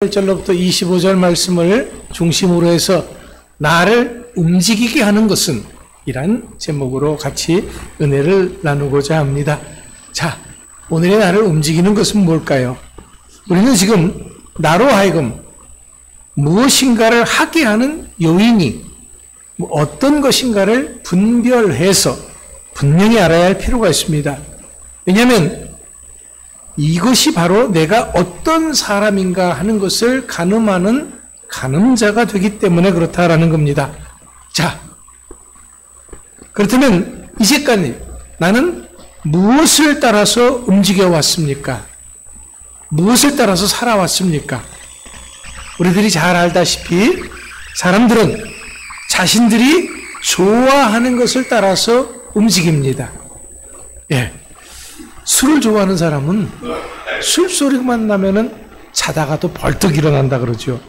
1절로부터 25절 말씀을 중심으로 해서 나를 움직이게 하는 것은 이란 제목으로 같이 은혜를 나누고자 합니다. 자, 오늘의 나를 움직이는 것은 뭘까요? 우리는 지금 나로 하여금 무엇인가를 하게 하는 요인이 어떤 것인가를 분별해서 분명히 알아야 할 필요가 있습니다. 왜냐하면 이것이 바로 내가 어떤 사람인가 하는 것을 가늠하는 가늠자가 되기 때문에 그렇다라는 겁니다. 자, 그렇다면 이제까지 나는 무엇을 따라서 움직여 왔습니까? 무엇을 따라서 살아왔습니까? 우리들이 잘 알다시피 사람들은 자신들이 좋아하는 것을 따라서 움직입니다. 예. 술을 좋아하는 사람은 술소리만 나면은 자다가도 벌떡 일어난다 그러죠.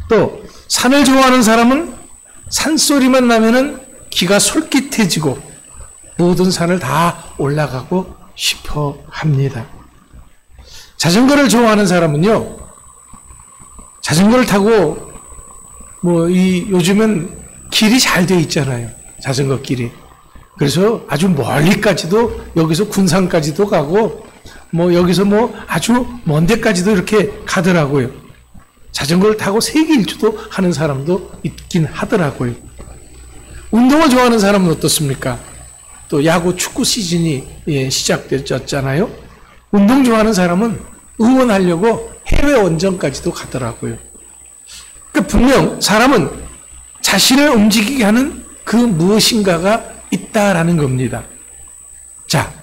또 산을 좋아하는 사람은 산소리만 나면은 기가 솔깃해지고 모든 산을 다 올라가고 싶어 합니다. 자전거를 좋아하는 사람은요, 자전거를 타고 요즘은 길이 잘 돼 있잖아요. 자전거 길이. 그래서 아주 멀리까지도 여기서 군산까지도 가고 여기서 아주 먼 데까지도 이렇게 가더라고요. 자전거를 타고 세계 일주도 하는 사람도 있긴 하더라고요. 운동을 좋아하는 사람은 어떻습니까? 또 야구 축구 시즌이 시작됐잖아요. 운동 좋아하는 사람은 응원하려고 해외 원정까지도 가더라고요. 그러니까 분명 사람은 자신을 움직이게 하는 그 무엇인가가 있다라는 겁니다. 자,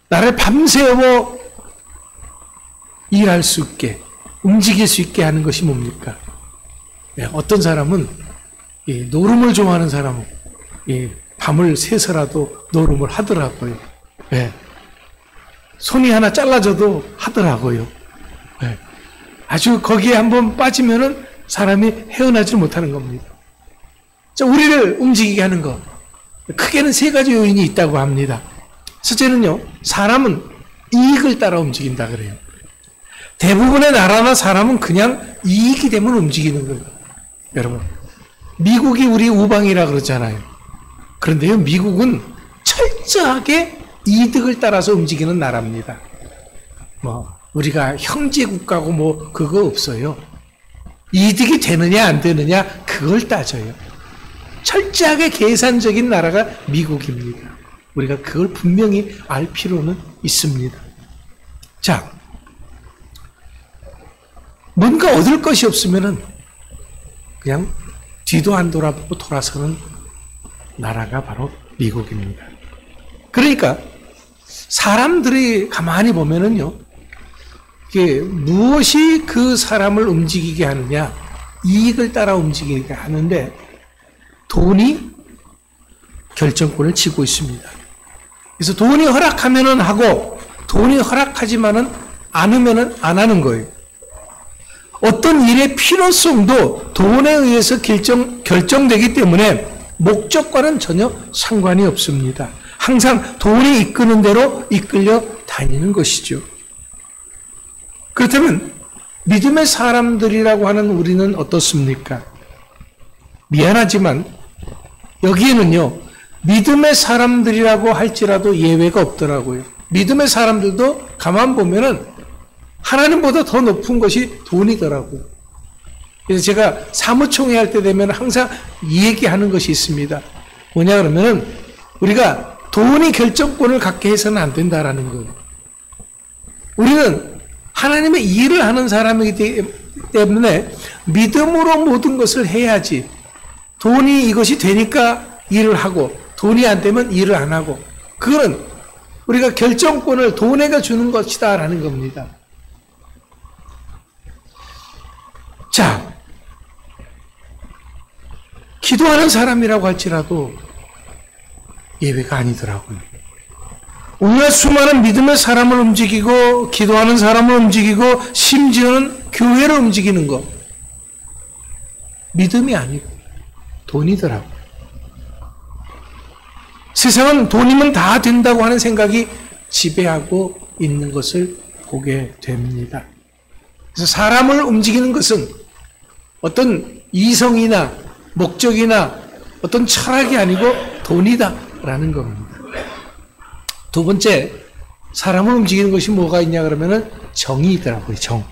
나를 밤새워 일할 수 있게, 움직일 수 있게 하는 것이 뭡니까? 어떤 사람은 노름을 좋아하는 사람은 밤을 새서라도 노름을 하더라고요. 손이 하나 잘라져도 하더라고요. 아주 거기에 한번 빠지면은 사람이 헤어나지 못하는 겁니다. 자, 우리를 움직이게 하는 것. 크게는 세 가지 요인이 있다고 합니다. 첫째는요, 사람은 이익을 따라 움직인다 그래요. 대부분의 나라나 사람은 그냥 이익이 되면 움직이는 거예요. 여러분, 미국이 우리 우방이라 그러잖아요. 그런데요, 미국은 철저하게 이득을 따라서 움직이는 나라입니다. 우리가 형제 국가고 그거 없어요. 이득이 되느냐 안 되느냐 그걸 따져요. 철저하게 계산적인 나라가 미국입니다. 우리가 그걸 분명히 알 필요는 있습니다. 자, 뭔가 얻을 것이 없으면은 그냥 뒤도 안 돌아보고 돌아서는 나라가 바로 미국입니다. 그러니까 사람들이 가만히 보면은요, 이게 무엇이 그 사람을 움직이게 하느냐, 이익을 따라 움직이게 하는데 돈이 결정권을 쥐고 있습니다. 그래서 돈이 허락하면은 하고 돈이 허락하지만은 않으면은 안 하는 거예요. 어떤 일의 필요성도 돈에 의해서 결정되기 때문에 목적과는 전혀 상관이 없습니다. 항상 돈이 이끄는 대로 이끌려 다니는 것이죠. 그렇다면 믿음의 사람들이라고 하는 우리는 어떻습니까? 미안하지만 여기에는요, 믿음의 사람들이라고 할지라도 예외가 없더라고요. 믿음의 사람들도 가만 보면은 하나님보다 더 높은 것이 돈이더라고요. 그래서 제가 사무총회 할 때 되면 항상 이 얘기하는 것이 있습니다. 뭐냐 그러면은 우리가 돈이 결정권을 갖게 해서는 안 된다라는 거예요. 우리는 하나님의 일을 하는 사람이기 때문에 믿음으로 모든 것을 해야지, 돈이 이것이 되니까 일을 하고 돈이 안 되면 일을 안 하고, 그거는 우리가 결정권을 돈에게 주는 것이다 라는 겁니다. 자, 기도하는 사람이라고 할지라도 예외가 아니더라고요. 오늘 수많은 믿음의 사람을 움직이고 기도하는 사람을 움직이고 심지어는 교회를 움직이는 것, 믿음이 아니고 돈이더라고요. 세상은 돈이면 다 된다고 하는 생각이 지배하고 있는 것을 보게 됩니다. 그래서 사람을 움직이는 것은 어떤 이성이나 목적이나 어떤 철학이 아니고 돈이다라는 겁니다. 두 번째, 사람을 움직이는 것이 뭐가 있냐 그러면은 정이 있더라고요. 정.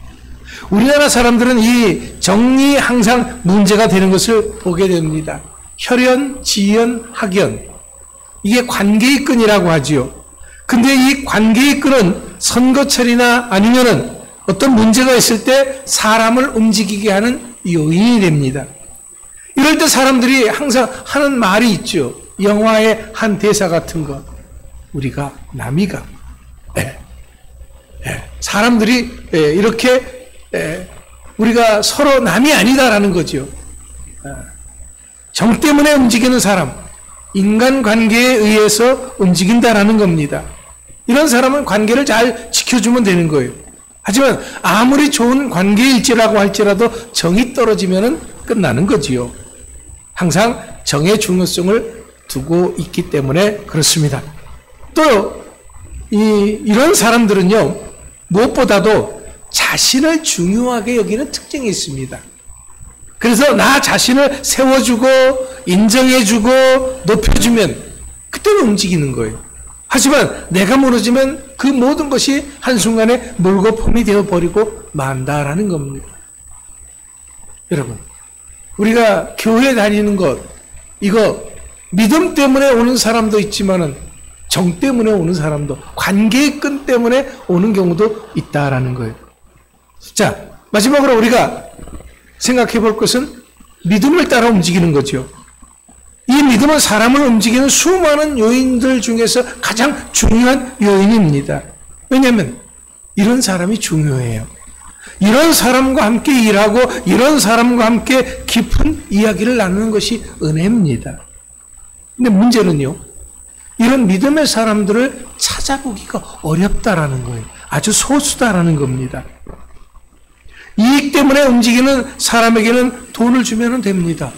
우리나라 사람들은 이 정이 항상 문제가 되는 것을 보게 됩니다. 혈연, 지연, 학연. 이게 관계의 끈이라고 하지요. 근데 이 관계의 끈은 선거철이나 아니면은 어떤 문제가 있을 때 사람을 움직이게 하는 요인이 됩니다. 이럴 때 사람들이 항상 하는 말이 있죠. 영화의 한 대사 같은 거. 우리가 남이가. 사람들이 이렇게 우리가 서로 남이 아니다라는 거죠. 정 때문에 움직이는 사람, 인간관계에 의해서 움직인다라는 겁니다. 이런 사람은 관계를 잘 지켜주면 되는 거예요. 하지만 아무리 좋은 관계일지라고 할지라도 정이 떨어지면 끝나는 거지요. 항상 정의 중요성을 두고 있기 때문에 그렇습니다. 또 이런 사람들은요, 무엇보다도 자신을 중요하게 여기는 특징이 있습니다. 그래서 나 자신을 세워주고 인정해주고 높여주면 그때는 움직이는 거예요. 하지만 내가 무너지면 그 모든 것이 한순간에 물거품이 되어버리고 만다라는 겁니다. 여러분, 우리가 교회 다니는 것, 이거 믿음 때문에 오는 사람도 있지만은 정 때문에 오는 사람도, 관계의 끈 때문에 오는 경우도 있다라는 거예요. 자, 마지막으로 우리가 생각해 볼 것은 믿음을 따라 움직이는 거죠. 이 믿음은 사람을 움직이는 수많은 요인들 중에서 가장 중요한 요인입니다. 왜냐하면 이런 사람이 중요해요. 이런 사람과 함께 일하고 이런 사람과 함께 깊은 이야기를 나누는 것이 은혜입니다. 근데 문제는요, 이런 믿음의 사람들을 찾아보기가 어렵다라는 거예요. 아주 소수다라는 겁니다. 이익 때문에 움직이는 사람에게는 돈을 주면 됩니다.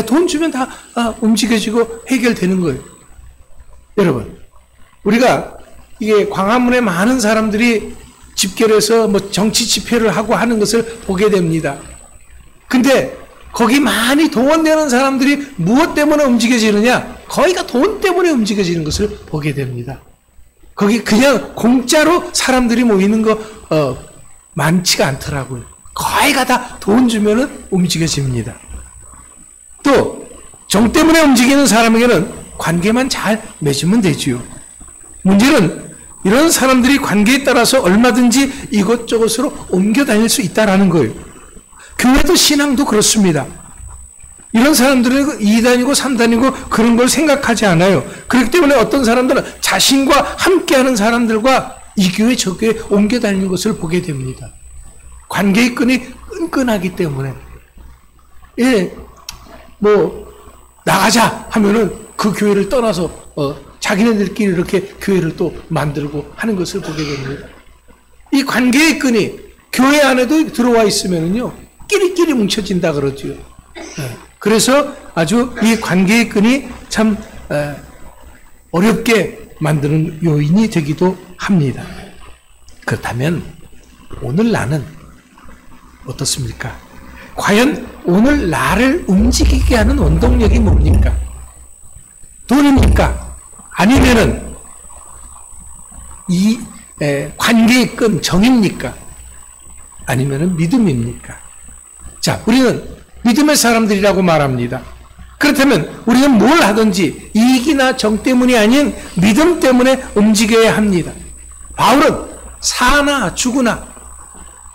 돈 주면 다 움직여지고 해결되는 거예요. 여러분, 우리가 이게 광화문에 많은 사람들이 집결 해서 뭐 정치 집회를 하고 하는 것을 보게 됩니다. 근데 거기 많이 동원되는 사람들이 무엇 때문에 움직여지느냐? 거기가 돈 때문에 움직여지는 것을 보게 됩니다. 거기 그냥 공짜로 사람들이 모이는 거 많지가 않더라고요. 거기가 다 돈 주면은 움직여집니다. 또 정 때문에 움직이는 사람에게는 관계만 잘 맺으면 되지요. 문제는 이런 사람들이 관계에 따라서 얼마든지 이것저것으로 옮겨 다닐 수 있다라는 거예요. 교회도 신앙도 그렇습니다. 이런 사람들은 2단이고 3단이고 그런 걸 생각하지 않아요. 그렇기 때문에 어떤 사람들은 자신과 함께하는 사람들과 이 교회 저 교회 옮겨 다니는 것을 보게 됩니다. 관계의 끈이 끈끈하기 때문에. 나가자 하면은 그 교회를 떠나서 자기네들끼리 이렇게 교회를 또 만들고 하는 것을 보게 됩니다. 이 관계의 끈이 교회 안에도 들어와 있으면은요, 끼리끼리 뭉쳐진다 그러죠. 그래서 아주 이 관계의 끈이 참 어렵게 만드는 요인이 되기도 합니다. 그렇다면 오늘 나는 어떻습니까? 과연 오늘 나를 움직이게 하는 원동력이 뭡니까? 돈입니까? 아니면은 이 관계의 끈 정입니까? 아니면은 믿음입니까? 자, 우리는 믿음의 사람들이라고 말합니다. 그렇다면 우리는 뭘 하든지 이익이나 정 때문이 아닌 믿음 때문에 움직여야 합니다. 바울은 사나 죽으나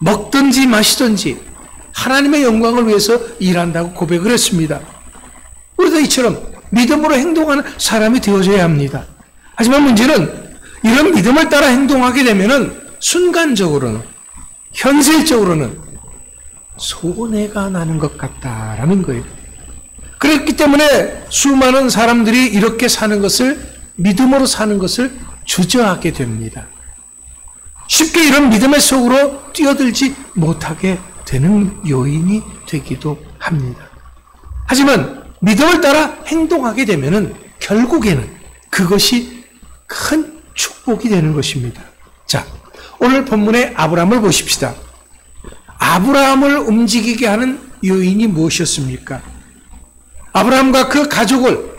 먹든지 마시든지 하나님의 영광을 위해서 일한다고 고백을 했습니다. 우리도 이처럼 믿음으로 행동하는 사람이 되어져야 합니다. 하지만 문제는 이런 믿음을 따라 행동하게 되면은 순간적으로는, 현실적으로는 손해가 나는 것 같다라는 거예요. 그렇기 때문에 수많은 사람들이 이렇게 사는 것을, 믿음으로 사는 것을 주저하게 됩니다. 쉽게 이런 믿음의 속으로 뛰어들지 못하게 되는 요인이 되기도 합니다. 하지만 믿음을 따라 행동하게 되면은 결국에는 그것이 큰 축복이 되는 것입니다. 자, 오늘 본문의 아브라함을 보십시다. 아브라함을 움직이게 하는 요인이 무엇이었습니까? 아브라함과 그 가족을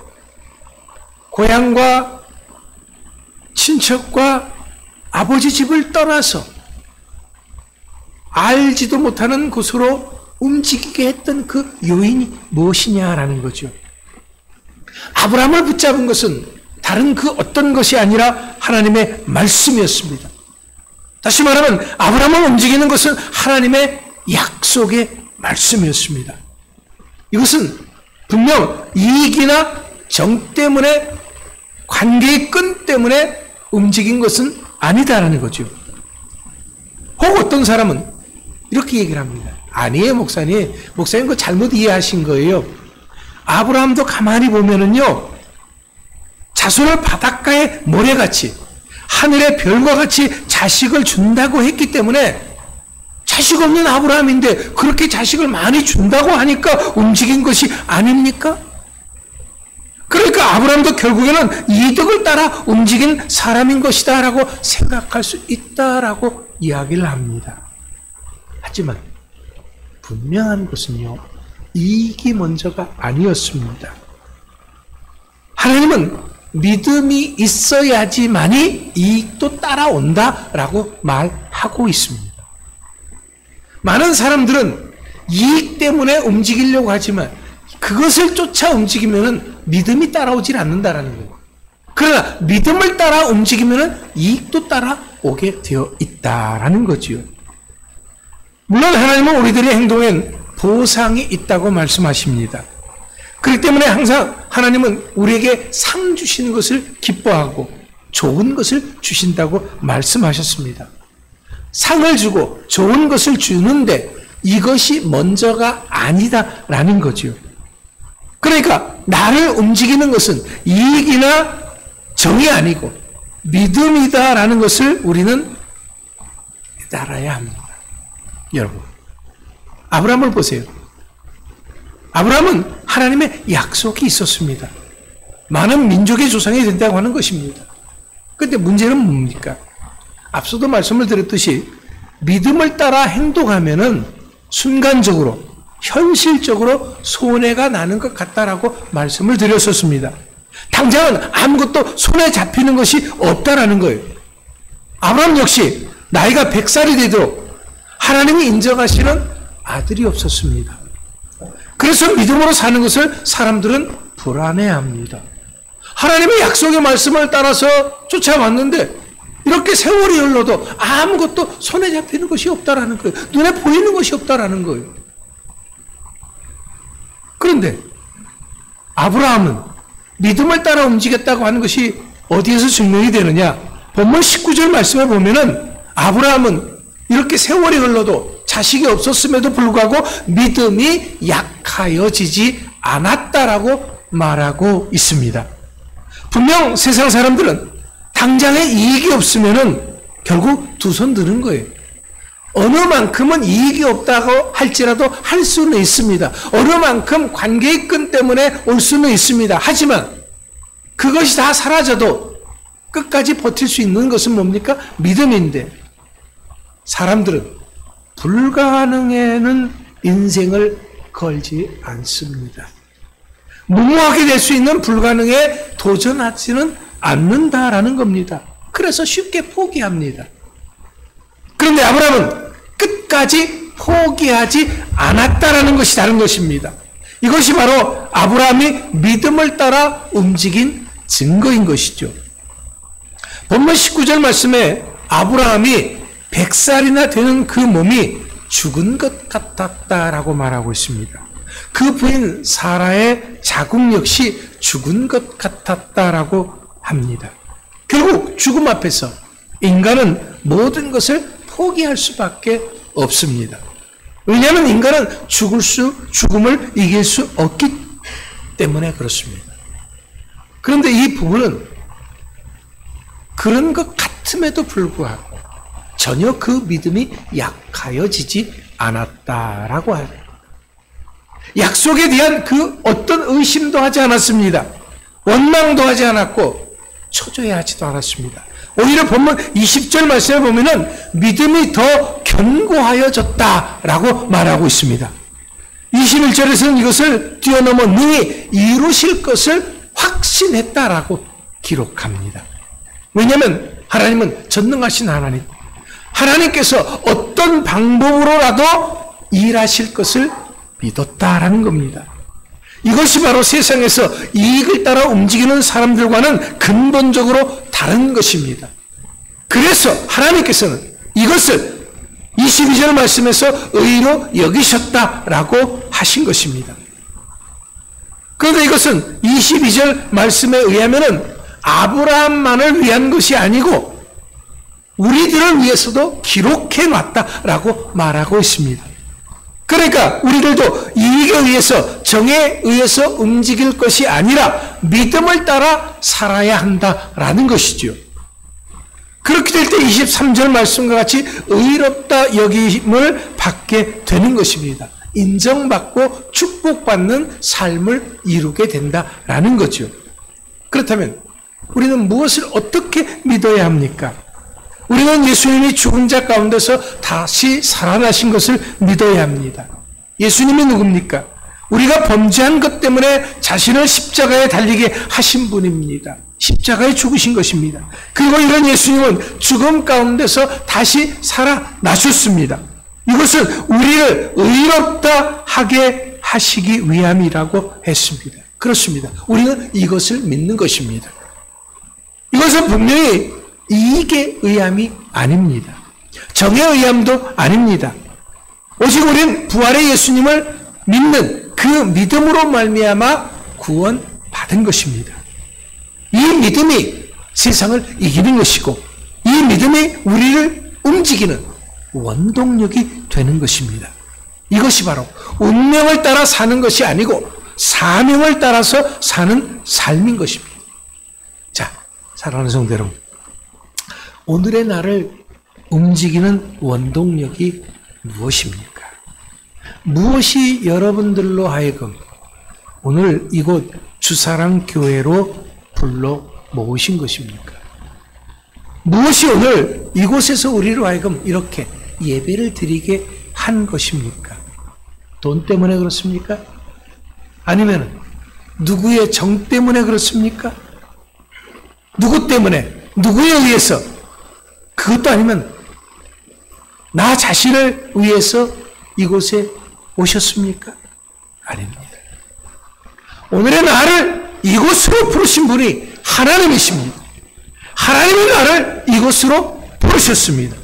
고향과 친척과 아버지 집을 떠나서 알지도 못하는 곳으로 움직이게 했던 그 요인이 무엇이냐라는 거죠. 아브라함을 붙잡은 것은 다른 그 어떤 것이 아니라 하나님의 말씀이었습니다. 다시 말하면 아브라함을 움직이는 것은 하나님의 약속의 말씀이었습니다. 이것은 분명 이익이나 정 때문에, 관계의 끈 때문에 움직인 것은 아니다라는 거죠. 혹 어떤 사람은 이렇게 얘기를 합니다. 아니에요, 목사님. 목사님 그거 잘못 이해하신 거예요. 아브라함도 가만히 보면은요, 자손을 바닷가의 모래같이, 하늘의 별과 같이 자식을 준다고 했기 때문에 자식 없는 아브라함인데 그렇게 자식을 많이 준다고 하니까 움직인 것이 아닙니까? 그러니까 아브라함도 결국에는 이득을 따라 움직인 사람인 것이다 라고 생각할 수 있다라고 이야기를 합니다. 하지만 분명한 것은요, 이익이 먼저가 아니었습니다. 하나님은 믿음이 있어야지만이 이익도 따라온다라고 말하고 있습니다. 많은 사람들은 이익 때문에 움직이려고 하지만 그것을 쫓아 움직이면 믿음이 따라오질 않는다라는 거예요. 그러나 믿음을 따라 움직이면 이익도 따라오게 되어 있다라는 거지요. 물론 하나님은 우리들의 행동엔 보상이 있다고 말씀하십니다. 그렇기 때문에 항상 하나님은 우리에게 상 주시는 것을 기뻐하고 좋은 것을 주신다고 말씀하셨습니다. 상을 주고 좋은 것을 주는데 이것이 먼저가 아니다라는 거죠. 그러니까 나를 움직이는 것은 이익이나 정이 아니고 믿음이다라는 것을 우리는 알아야 합니다. 여러분, 아브라함을 보세요. 아브라함은 하나님의 약속이 있었습니다. 많은 민족의 조상이 된다고 하는 것입니다. 그런데 문제는 뭡니까? 앞서도 말씀을 드렸듯이 믿음을 따라 행동하면은 순간적으로, 현실적으로 손해가 나는 것 같다라고 말씀을 드렸었습니다. 당장은 아무것도 손에 잡히는 것이 없다라는 거예요. 아브라함 역시 나이가 100살이 되도록 하나님이 인정하시는 아들이 없었습니다. 그래서 믿음으로 사는 것을 사람들은 불안해합니다. 하나님의 약속의 말씀을 따라서 쫓아왔는데 이렇게 세월이 흘러도 아무것도 손에 잡히는 것이 없다라는 거예요. 눈에 보이는 것이 없다라는 거예요. 그런데 아브라함은 믿음을 따라 움직였다고 하는 것이 어디에서 증명이 되느냐? 본문 19절 말씀에 보면은 아브라함은 이렇게 세월이 흘러도 자식이 없었음에도 불구하고 믿음이 약하여지지 않았다라고 말하고 있습니다. 분명 세상 사람들은 당장에 이익이 없으면은 결국 두 손 드는 거예요. 어느 만큼은 이익이 없다고 할지라도 할 수는 있습니다. 어느 만큼 관계의 끈 때문에 올 수는 있습니다. 하지만 그것이 다 사라져도 끝까지 버틸 수 있는 것은 뭡니까? 믿음인데 사람들은 불가능에는 인생을 걸지 않습니다. 무모하게 될 수 있는 불가능에 도전하지는 않는다라는 겁니다. 그래서 쉽게 포기합니다. 그런데 아브라함은 끝까지 포기하지 않았다라는 것이 다른 것입니다. 이것이 바로 아브라함이 믿음을 따라 움직인 증거인 것이죠. 본문 19절 말씀에 아브라함이 100살이나 되는 그 몸이 죽은 것 같았다라고 말하고 있습니다. 그 부인 사라의 자궁 역시 죽은 것 같았다라고 합니다. 결국 죽음 앞에서 인간은 모든 것을 포기할 수밖에 없습니다. 왜냐하면 인간은 죽음을 이길 수 없기 때문에 그렇습니다. 그런데 이 부분은 그런 것 같음에도 불구하고 전혀 그 믿음이 약하여지지 않았다라고 합니다. 약속에 대한 그 어떤 의심도 하지 않았습니다. 원망도 하지 않았고 초조해하지도 않았습니다. 오히려 본문 20절 말씀에 보면은 믿음이 더 견고하여졌다라고 말하고 있습니다. 21절에서는 이것을 뛰어넘어 능히 이루실 것을 확신했다라고 기록합니다. 왜냐하면 하나님은 전능하신 하나님, 하나님께서 어떤 방법으로라도 일하실 것을 믿었다라는 겁니다. 이것이 바로 세상에서 이익을 따라 움직이는 사람들과는 근본적으로 다른 것입니다. 그래서 하나님께서는 이것을 22절 말씀에서 의로 여기셨다라고 하신 것입니다. 그런데 이것은 22절 말씀에 의하면은 아브라함만을 위한 것이 아니고 우리들을 위해서도 기록해 놨다라고 말하고 있습니다. 그러니까 우리들도 이익에 의해서, 정에 의해서 움직일 것이 아니라 믿음을 따라 살아야 한다라는 것이지요. 그렇게 될 때 23절 말씀과 같이 의롭다 여김을 받게 되는 것입니다. 인정받고 축복받는 삶을 이루게 된다라는 거죠. 그렇다면 우리는 무엇을 어떻게 믿어야 합니까? 우리는 예수님이 죽은 자 가운데서 다시 살아나신 것을 믿어야 합니다. 예수님이 누굽니까? 우리가 범죄한 것 때문에 자신을 십자가에 달리게 하신 분입니다. 십자가에 죽으신 것입니다. 그리고 이런 예수님은 죽음 가운데서 다시 살아나셨습니다. 이것은 우리를 의롭다 하게 하시기 위함이라고 했습니다. 그렇습니다. 우리는 이것을 믿는 것입니다. 이것은 분명히 이익에 의함이 아닙니다. 정의 의함도 아닙니다. 오직 우리는 부활의 예수님을 믿는 그 믿음으로 말미암아 구원받은 것입니다. 이 믿음이 세상을 이기는 것이고 이 믿음이 우리를 움직이는 원동력이 되는 것입니다. 이것이 바로 운명을 따라 사는 것이 아니고 사명을 따라서 사는 삶인 것입니다. 자, 사랑하는 성도 여러분, 오늘의 나를 움직이는 원동력이 무엇입니까? 무엇이 여러분들로 하여금 오늘 이곳 주사랑 교회로 불러 모으신 것입니까? 무엇이 오늘 이곳에서 우리로 하여금 이렇게 예배를 드리게 한 것입니까? 돈 때문에 그렇습니까? 아니면 누구의 정 때문에 그렇습니까? 누구 때문에? 누구에 의해서? 그것도 아니면 나 자신을 위해서 이곳에 오셨습니까? 아닙니다. 오늘의 나를 이곳으로 부르신 분이 하나님이십니다. 하나님이 나를 이곳으로 부르셨습니다.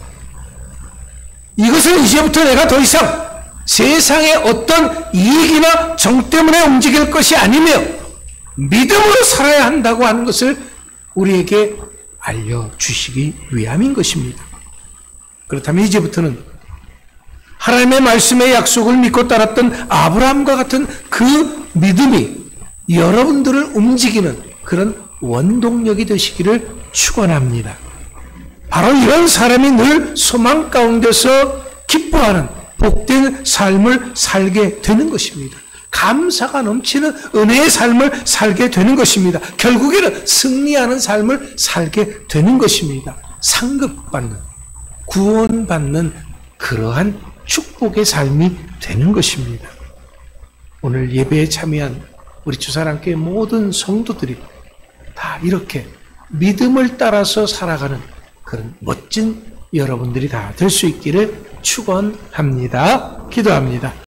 이것은 이제부터 내가 더 이상 세상의 어떤 이익이나 정 때문에 움직일 것이 아니며 믿음으로 살아야 한다고 하는 것을 우리에게 알려주시기 위함인 것입니다. 그렇다면 이제부터는 하나님의 말씀의 약속을 믿고 따랐던 아브라함과 같은 그 믿음이 여러분들을 움직이는 그런 원동력이 되시기를 축원합니다. 바로 이런 사람이 늘 소망 가운데서 기뻐하는 복된 삶을 살게 되는 것입니다. 감사가 넘치는 은혜의 삶을 살게 되는 것입니다. 결국에는 승리하는 삶을 살게 되는 것입니다. 상급받는, 구원받는 그러한 축복의 삶이 되는 것입니다. 오늘 예배에 참여한 우리 주사랑교회 모든 성도들이 다 이렇게 믿음을 따라서 살아가는 그런 멋진 여러분들이 다 될 수 있기를 축원합니다. 기도합니다.